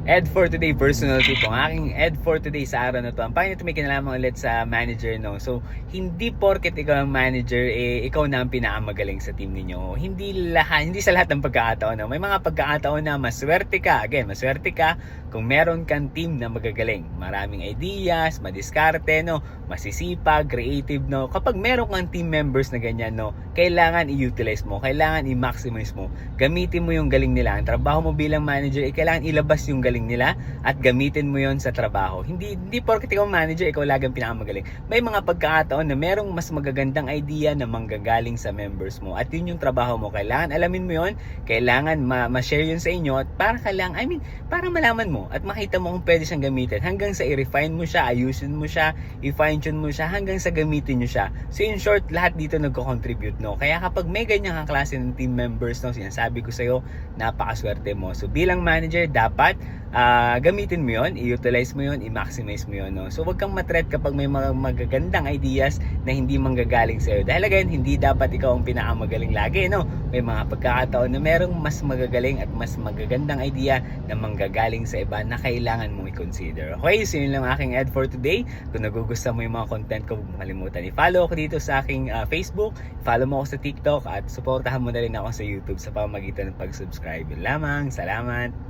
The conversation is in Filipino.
Ed for today, personal tip. Ang aking ed for today sa araw na to, ang pangit may kinalaman ulit sa manager, no? So, hindi porket ikaw ang manager, ikaw na ang pinakamagaling sa team ninyo. Hindi sa lahat ng pagkakataon, no? May mga pagkakataon na maswerte ka. Again, maswerte ka kung meron kang team na magagaling. Maraming ideas, madiskarte, no? Masisipag, creative, no? Kapag meron kang team members na ganyan, no? Kailangan i-utilize mo, kailangan i-maximize mo. Gamitin mo yung galing nila. Ang trabaho mo bilang manager, kailangan ilabas yung galing nila at gamitin mo yon sa trabaho. Hindi porket ikaw manager, ikaw lagi ang pinakamagaling. May mga pagkakataon na merong mas magagandang idea na manggagaling sa members mo at yun yung trabaho mo. Kailangan alamin mo yon, kailangan ma-share yun sa inyo at para malaman mo at makita mo kung pwede siyang gamitin hanggang sa i-refine mo siya, ayusin mo siya, i-fine tune mo siya hanggang sa gamitin nyo siya. So in short, lahat dito nagko-contribute, no? Kaya kapag may ganyang klase ng team members, no, sinasabi ko sa'yo, napakaswerte mo. So bilang manager, dapat gamitin mo yon, i-utilize mo yon, i-maximize mo yon, no? So wag kang matreat kapag may mga magagandang ideas na hindi manggagaling sa'yo. Dahil again, hindi dapat ikaw ang pinakamagaling lagi, no? May mga pagkakataon na merong mas magagaling at mas magagandang idea na manggagaling sa iba na kailangan mong i-consider. Okay, so yun lang aking ed for today. Kung nagugustuhan mo yung mga content ko, huwag makalimutan i-follow ako dito sa aking Facebook, follow mo ako sa TikTok at supportahan mo na rin ako sa YouTube sa pamamagitan ng pag-subscribe. Yun lamang, salamat!